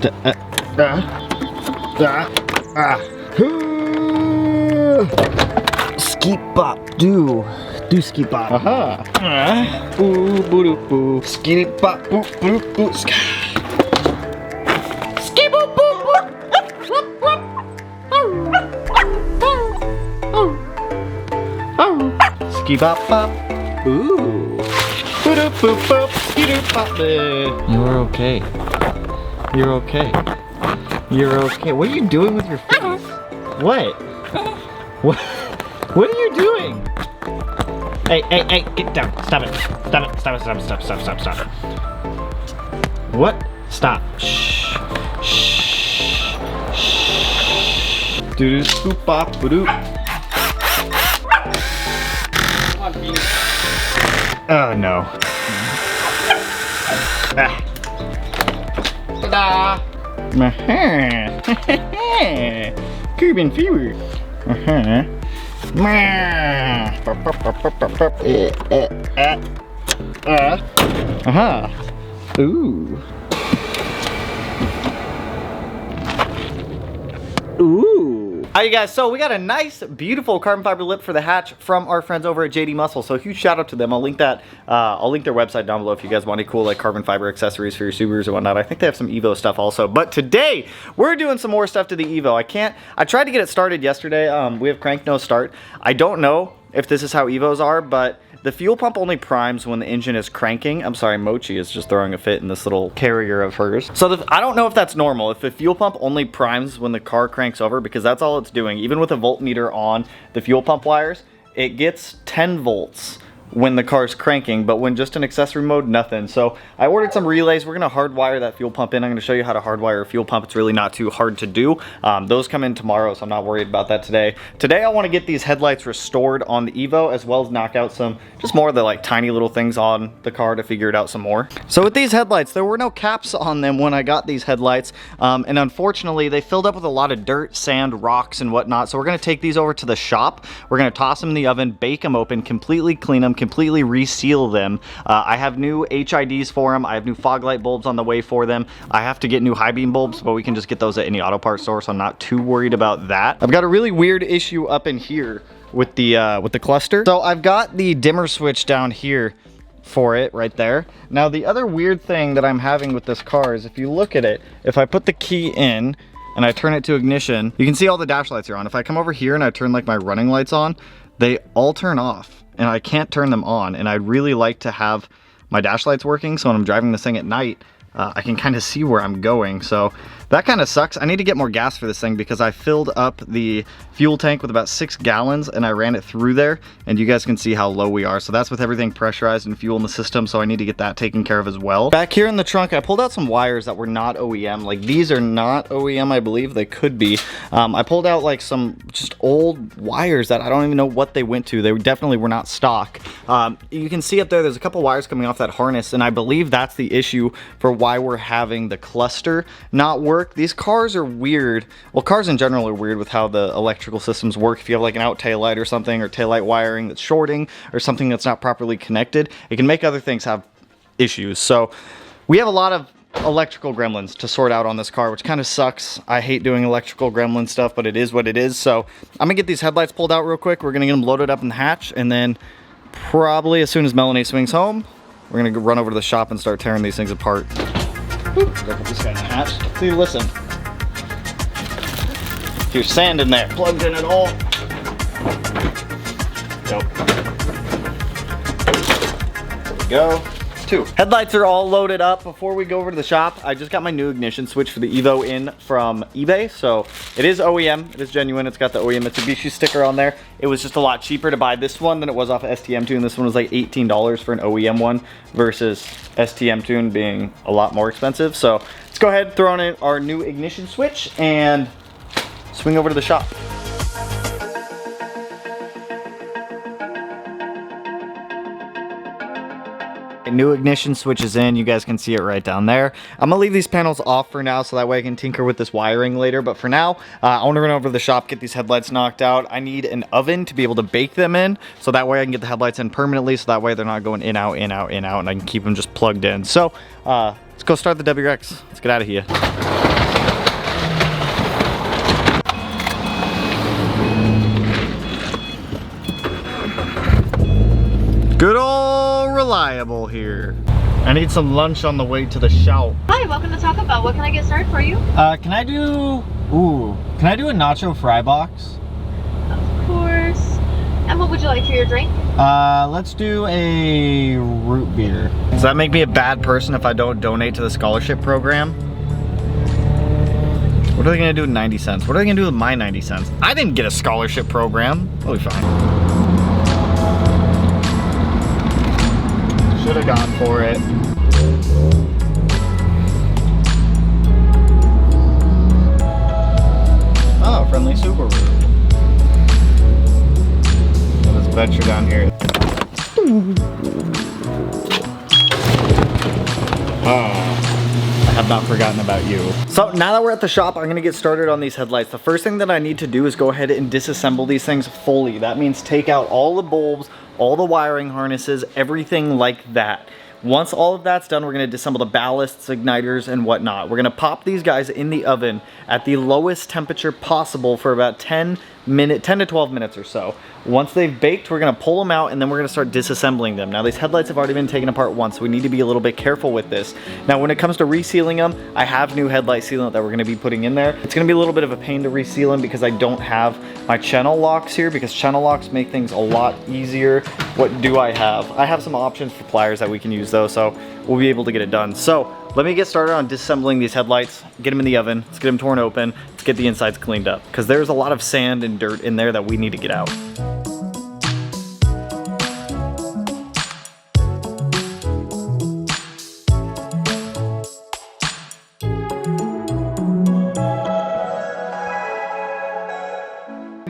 Skeet bop, do skeet bop. Aha. Boo boo doo boo. Skeet bop, boo boo boo. Skeet boo boo boo. Skeet bop bop. Ooh. Boo doo boo boo. Skeet doo bop. You're okay. You're okay. You're okay. What are you doing with your face? What? What? What are you doing? Hey, get down. Stop it. Stop. What? Stop. Shh. Doo doo boop bop boo doo. Oh no. Ta-da! Cuban fever. Ooh. Ooh. Alright, you guys, so we got a nice, beautiful carbon fiber lip for the hatch from our friends over at JD Muscle. So huge shout out to them. I'll link that. I'll link their website down below if you guys want any cool like carbon fiber accessories for your Subarus or whatnot. I think they have some Evo stuff also. But today we're doing some more stuff to the Evo. I tried to get it started yesterday. We have crank no start. I don't know if this is how Evos are, but the fuel pump only primes when the engine is cranking. I'm sorry, Mochi is just throwing a fit in this little carrier of hers. So I don't know if that's normal, if the fuel pump only primes when the car cranks over, because that's all it's doing. Even with a voltmeter on the fuel pump wires, it gets 10 volts when the car's cranking, but when just in accessory mode, nothing. So I ordered some relays. We're gonna hardwire that fuel pump in. I'm gonna show you how to hardwire a fuel pump. It's really not too hard to do. Those come in tomorrow, so I'm not worried about that today. Today I wanna get these headlights restored on the Evo, as well as knock out some, just more of the like tiny little things on the car to figure it out some more. So with these headlights, there were no caps on them when I got these headlights. And unfortunately, they filled up with a lot of dirt, sand, rocks, and whatnot. So we're gonna take these over to the shop. We're gonna toss them in the oven, bake them open, completely clean them, completely reseal them. I have new HIDs for them. I have new fog light bulbs on the way for them. I have to get new high beam bulbs, but we can just get those at any auto parts store, so I'm not too worried about that. I've got a really weird issue up in here with the cluster. So I've got the dimmer switch down here for it right there. Now the other weird thing that I'm having with this car is if you look at it, if I put the key in and I turn it to ignition, you can see all the dash lights are on. If I come over here and I turn like my running lights on, they all turn off and I can't turn them on. And I'd really like to have my dash lights working, so when I'm driving this thing at night, I can kind of see where I'm going. So that kind of sucks. I need to get more gas for this thing because I filled up the fuel tank with about 6 gallons and I ran it through there, and you guys can see how low we are. So that's with everything pressurized and fuel in the system, so I need to get that taken care of as well. Back here in the trunk, I pulled out some wires that were not OEM. Like these are not OEM, I believe. They could be. I pulled out like some just old wires that I don't even know what they went to. They definitely were not stock. You can see up there's a couple wires coming off that harness, and I believe that's the issue for why we're having the cluster not work. These cars are weird. Well, cars in general are weird with how the electrical systems work. If you have like an out taillight or something, or taillight wiring that's shorting, or something that's not properly connected, it can make other things have issues. So we have a lot of electrical gremlins to sort out on this car, which kind of sucks. I hate doing electrical gremlin stuff, but it is what it is. So I'm gonna get these headlights pulled out real quick. We're gonna get them loaded up in the hatch, and then probably as soon as Melanie swings home, we're gonna run over to the shop and start tearing these things apart. Go put this guy in the hatch. See, listen. There's sand in there. Plugged in at all. Nope. There we go. 2. Headlights are all loaded up. Before we go over to the shop, I just got my new ignition switch for the Evo in from eBay. So it is OEM. It is genuine. It's got the OEM Mitsubishi sticker on there. It was just a lot cheaper to buy this one than it was off of STM Tune. This one was like $18 for an OEM one versus STM Tune being a lot more expensive. So let's go ahead, throw in our new ignition switch and swing over to the shop. New ignition switch is in. You guys can see it right down there. I'm gonna leave these panels off for now so that way I can tinker with this wiring later, but for now I want to run over to the shop, get these headlights knocked out. I need an oven to be able to bake them in, so that way I can get the headlights in permanently, so that way they're not going in, out, in, out, in, out, and I can keep them just plugged in. So let's go start the WRX. Let's get out of here. reliable here. I need some lunch on the way to the shop. Hi, welcome to Taco Bell. What can I get started for you? Can I do a nacho fry box? Of course. And what would you like for your drink? Let's do a root beer. Does that make me a bad person if I don't donate to the scholarship program? What are they gonna do with 90 cents? What are they gonna do with my 90 cents? I didn't get a scholarship program. I'll be fine. Should have gone for it. Oh, friendly Subaru. Let's venture down here. I have not forgotten about you. So now that we're at the shop, I'm gonna get started on these headlights. The first thing that I need to do is go ahead and disassemble these things fully. That means take out all the bulbs, all the wiring harnesses, everything like that. Once all of that's done, we're gonna disassemble the ballasts, igniters, and whatnot. We're gonna pop these guys in the oven at the lowest temperature possible for about 10 to 12 minutes or so. Once they've baked, we're gonna pull them out and then we're gonna start disassembling them. Now these headlights have already been taken apart once, so we need to be a little bit careful with this. Now when it comes to resealing them, I have new headlight sealant that we're gonna be putting in there. It's gonna be a little bit of a pain to reseal them because I don't have my channel locks here, because channel locks make things a lot easier. What do I have? I have some options for pliers that we can use though, so we'll be able to get it done. So let me get started on disassembling these headlights, get them in the oven, let's get them torn open, let's get the insides cleaned up, because there's a lot of sand and dirt in there that we need to get out.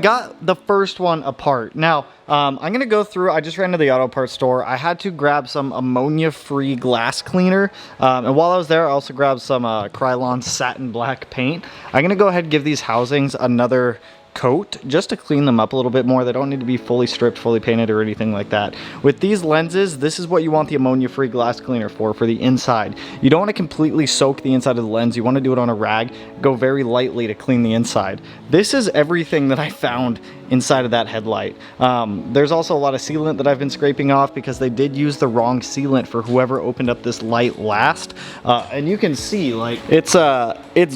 Got the first one apart. Now, I'm gonna go through, I just ran to the auto parts store. I had to grab some ammonia-free glass cleaner. And while I was there, I also grabbed some Krylon satin black paint. I'm gonna go ahead and give these housings another coat just to clean them up a little bit more. They don't need to be fully stripped, fully painted, or anything like that. With these lenses, this is what you want the ammonia-free glass cleaner for the inside. You don't want to completely soak the inside of the lens. You want to do it on a rag, go very lightly to clean the inside. This is everything that I found inside of that headlight. There's also a lot of sealant that I've been scraping off because they did use the wrong sealant for whoever opened up this light last. And you can see, like, it's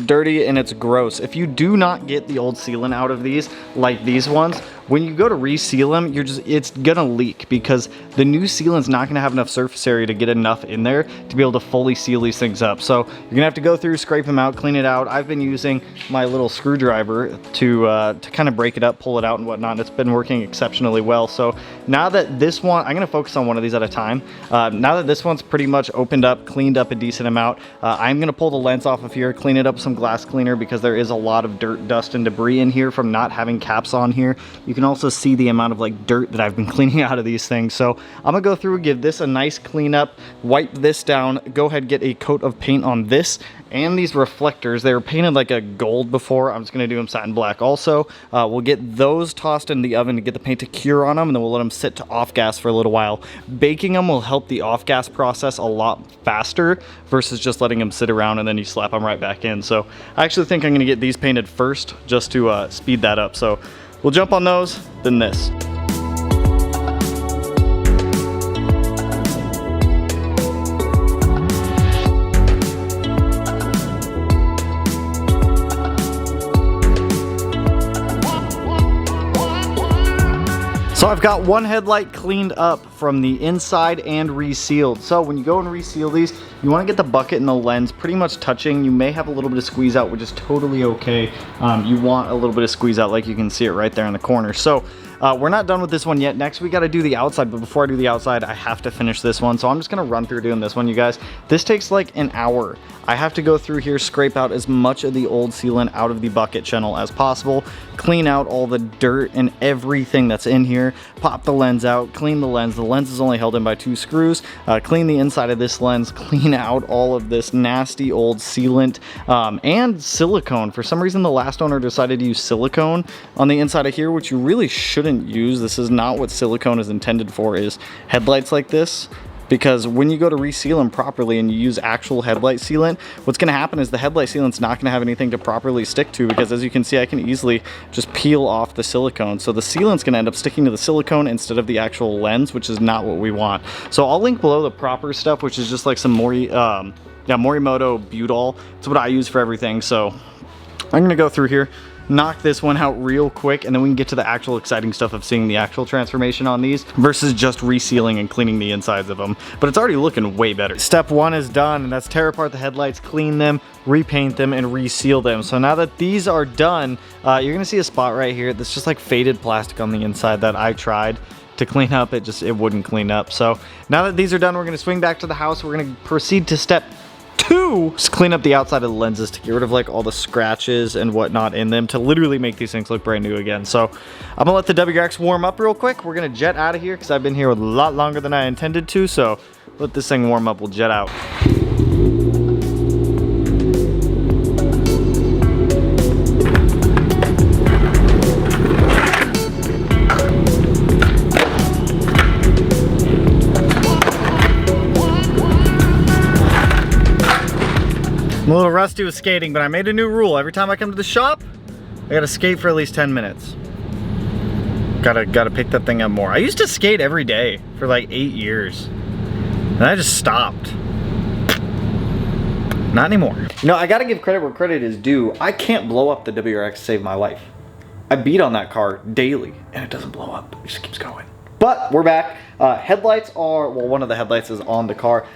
dirty and it's gross. If you do not get the old sealant out of these, like these ones, when you go to reseal them, it's gonna leak because the new sealant's not gonna have enough surface area to get enough in there to be able to fully seal these things up. So you're gonna have to go through, scrape them out, clean it out. I've been using my little screwdriver to kind of break it up, pull it out and whatnot. And it's been working exceptionally well. So now that this one, I'm gonna focus on one of these at a time. Now that this one's pretty much opened up, cleaned up a decent amount, I'm gonna pull the lens off of here, clean it up with some glass cleaner because there is a lot of dirt, dust, and debris in here from not having caps on here. You can also see the amount of like dirt that I've been cleaning out of these things. So I'm gonna go through, give this a nice cleanup, wipe this down, go ahead, get a coat of paint on this and these reflectors. They were painted like a gold before. I'm just gonna do them satin black also. We'll get those tossed in the oven to get the paint to cure on them, and then we'll let them sit to off gas for a little while. Baking them will help the off gas process a lot faster versus just letting them sit around and then you slap them right back in. So I actually think I'm gonna get these painted first just to speed that up. So we'll jump on those, then this. So I've got one headlight cleaned up from the inside and resealed. So when you go and reseal these, you want to get the bucket and the lens pretty much touching. You may have a little bit of squeeze out, which is totally okay. You want a little bit of squeeze out, like you can see it right there in the corner. So we're not done with this one yet. Next we got to do the outside, but before I do the outside, I have to finish this one. So I'm just gonna run through doing this one, you guys. This takes like an hour. I have to go through here, scrape out as much of the old sealant out of the bucket channel as possible, clean out all the dirt and everything that's in here, pop the lens out, clean the lens. The lens is only held in by 2 screws. Clean the inside of this lens, clean out all of this nasty old sealant and silicone. For some reason, the last owner decided to use silicone on the inside of here, which you really shouldn't use. This is not what silicone is intended for, is headlights like this. because when you go to reseal them properly and you use actual headlight sealant, what's going to happen is the headlight sealant's not going to have anything to properly stick to, because as you can see, I can easily just peel off the silicone. So the sealant's going to end up sticking to the silicone instead of the actual lens, which is not what we want. So I'll link below the proper stuff, which is just like some Morimoto Butol. It's what I use for everything. So I'm going to go through here, knock this one out real quick, and then we can get to the actual exciting stuff of seeing the actual transformation on these versus just resealing and cleaning the insides of them. But it's already looking way better. Step 1 is done, and that's tear apart the headlights, clean them, repaint them, and reseal them. So now that these are done, you're gonna see a spot right here that's just like faded plastic on the inside that I tried to clean up. It wouldn't clean up. So now that these are done, we're gonna swing back to the house. We're gonna proceed to step 2, just clean up the outside of the lenses to get rid of like all the scratches and whatnot in them to literally make these things look brand new again. So I'm gonna let the WRX warm up real quick. We're gonna jet out of here because I've been here a lot longer than I intended to. So let this thing warm up, we'll jet out. I'm a little rusty with skating, but I made a new rule. Every time I come to the shop, I gotta skate for at least 10 minutes. Gotta pick that thing up more. I used to skate every day for like 8 years. And I just stopped. Not anymore. You know, I gotta give credit where credit is due. I can't blow up the WRX to save my life. I beat on that car daily, and it doesn't blow up. It just keeps going. But we're back. Headlights are, well, one of the headlights is on the car.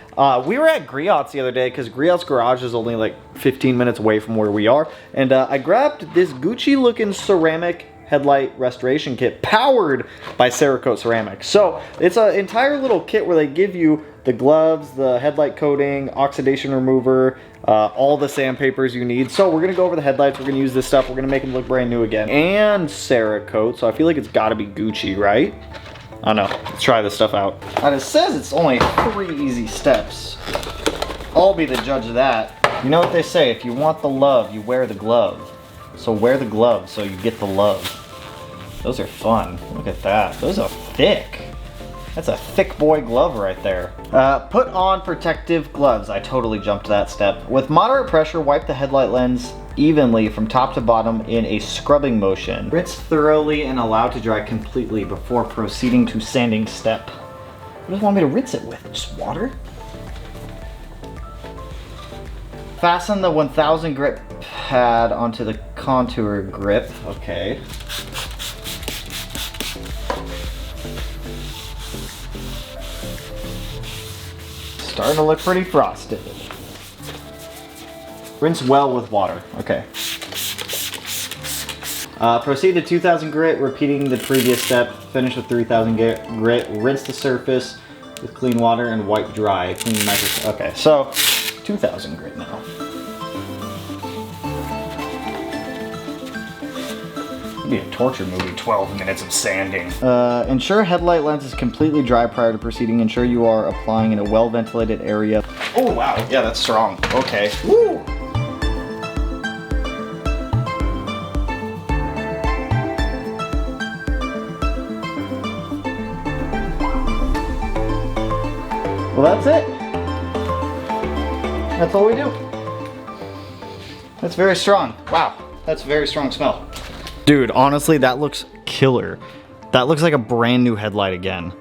We were at Griot's the other day because Griot's garage is only like 15 minutes away from where we are. And I grabbed this Gucci looking ceramic headlight restoration kit powered by Cerakote Ceramics. So it's an entire little kit where they give you the gloves, the headlight coating, oxidation remover, all the sandpapers you need. So we're gonna go over the headlights. We're gonna use this stuff. We're gonna make them look brand new again. And Cerakote, so I feel like it's gotta be Gucci, right? I don't know. Let's try this stuff out. And it says it's only 3 easy steps. I'll be the judge of that. You know what they say, if you want the love, you wear the glove. So wear the glove so you get the love. Those are fun. Look at that. Those are thick. That's a thick boy glove right there. Put on protective gloves. I totally jumped that step. With moderate pressure, wipe the headlight lens evenly from top to bottom in a scrubbing motion. Rinse thoroughly and allow to dry completely before proceeding to sanding step. What do you want me to rinse it with? Just water? Fasten the 1000 grip pad onto the contour grip. Okay. Starting to look pretty frosted. Rinse well with water. Okay. Proceed to 2000 grit, repeating the previous step. Finish with 3000 grit. Rinse the surface with clean water and wipe dry. Clean micro. Okay, so 2000 grit now. It'd be a torture movie. 12 minutes of sanding. Ensure headlight lens is completely dry prior to proceeding. Ensure you are applying in a well-ventilated area. Oh wow, yeah, that's strong. Okay. Woo! Well, that's it. That's all we do. That's very strong. Wow, that's a very strong smell. Dude, honestly, that looks killer. That looks like a brand new headlight again.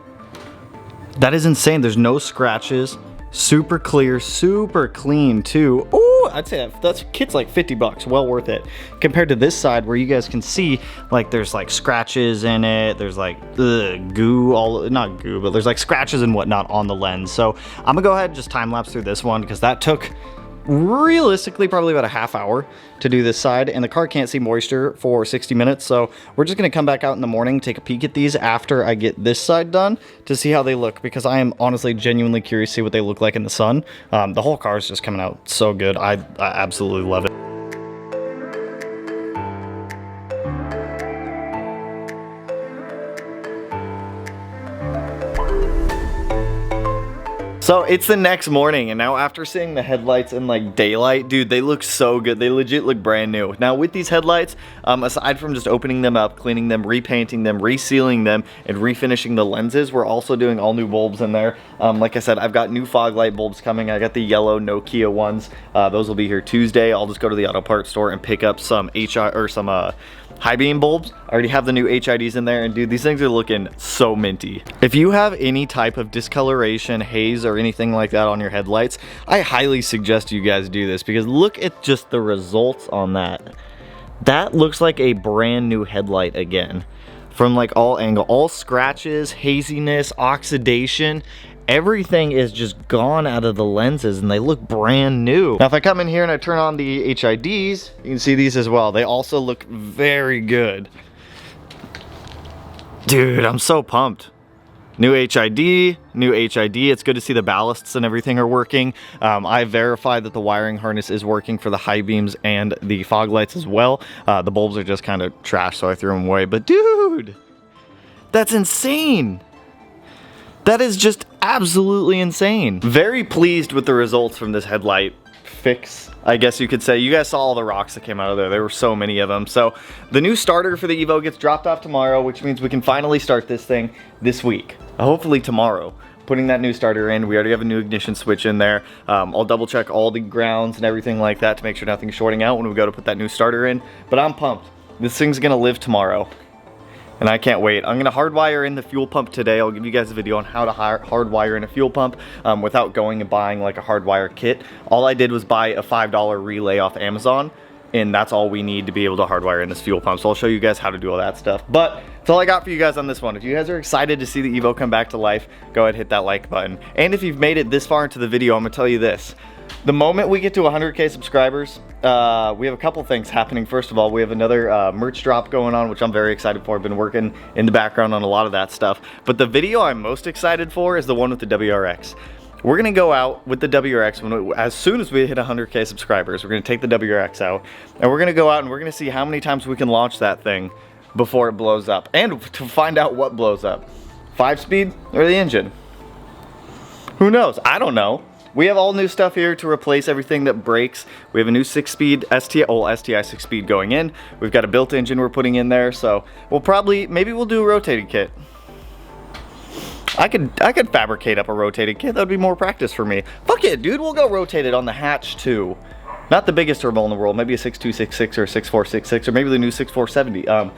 That is insane. There's no scratches. Super clear, super clean too. Ooh, I'd say that kit's like 50 bucks, well worth it. Compared to this side where you guys can see like there's like scratches in it. There's like goo, not goo, but there's like scratches and whatnot on the lens. So I'm gonna go ahead and just time lapse through this one because that took realistically probably about a half hour to do this side, and the car can't see moisture for 60 minutes. So we're just gonna come back out in the morning, take a peek at these after I get this side done to see how they look, because I am honestly genuinely curious to see what they look like in the sun. The whole car is just coming out so good. I absolutely love it. So it's the next morning, and now after seeing the headlights in like daylight, dude, they look so good. They legit look brand new. Now with these headlights, aside from just opening them up, cleaning them, repainting them, resealing them, and refinishing the lenses, we're also doing all new bulbs in there. Like I said, I've got new fog light bulbs coming. I got the yellow Nokia ones. Those will be here Tuesday. I'll just go to the auto parts store and pick up some high beam bulbs. I already have the new HIDs in there, and dude, these things are looking so minty. If you have any type of discoloration, haze, or anything like that on your headlights, I highly suggest you guys do this, because look at just the results on that. That looks like a brand new headlight again. From like all scratches, haziness, oxidation, everything is just gone out of the lenses and they look brand new. Now if I come in here and I turn on the HIDs, you can see these as well. They also look very good. Dude, I'm so pumped. New HID, new HID. It's good to see the ballasts and everything are working. I verified that the wiring harness is working for the high beams and the fog lights as well. The bulbs are just kind of trash, so I threw them away. But dude, that's insane. That is just absolutely insane. Very pleased with the results from this headlight fix, I guess you could say. You guys saw all the rocks that came out of there. There were so many of them. So the new starter for the Evo gets dropped off tomorrow, which means we can finally start this thing this week. Hopefully tomorrow. Putting that new starter in. We already have a new ignition switch in there. I'll double check all the grounds and everything like that to make sure nothing's shorting out when we go to put that new starter in. But I'm pumped. This thing's gonna live tomorrow. And I can't wait. I'm gonna hardwire in the fuel pump today. I'll give you guys a video on how to hardwire in a fuel pump without going and buying like a hardwire kit. All I did was buy a $5 relay off Amazon, and that's all we need to be able to hardwire in this fuel pump. So I'll show you guys how to do all that stuff. But that's all I got for you guys on this one. If you guys are excited to see the Evo come back to life, go ahead and hit that like button. And if you've made it this far into the video, I'm gonna tell you this. The moment we get to 100K subscribers, we have a couple things happening. First of all, we have another merch drop going on, which I'm very excited for. I've been working in the background on a lot of that stuff. But the video I'm most excited for is the one with the WRX. We're gonna go out with the WRX as soon as we hit 100K subscribers. We're gonna take the WRX out, and we're gonna go out and we're gonna see how many times we can launch that thing before it blows up, and to find out what blows up. 5-speed or the engine? Who knows? I don't know. We have all new stuff here to replace everything that breaks. We have a new 6-speed STI 6-speed going in. We've got a built engine we're putting in there, so maybe we'll do a rotated kit. I could fabricate up a rotated kit. That would be more practice for me. Fuck it, dude. We'll go rotated on the hatch too. Not the biggest turbo in the world. Maybe a 6266 or a 6466 or maybe the new 6470.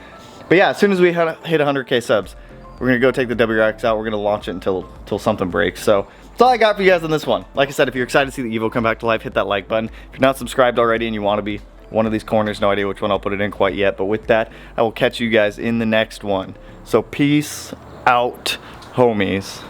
But yeah, as soon as we hit 100K subs, we're gonna go take the WRX out. We're gonna launch it until something breaks. So that's all I got for you guys on this one. Like I said, if you're excited to see the Evo come back to life, hit that like button. If you're not subscribed already and you want to be, one of these corners, no idea which one I'll put it in quite yet. But with that, I will catch you guys in the next one. So peace out, homies.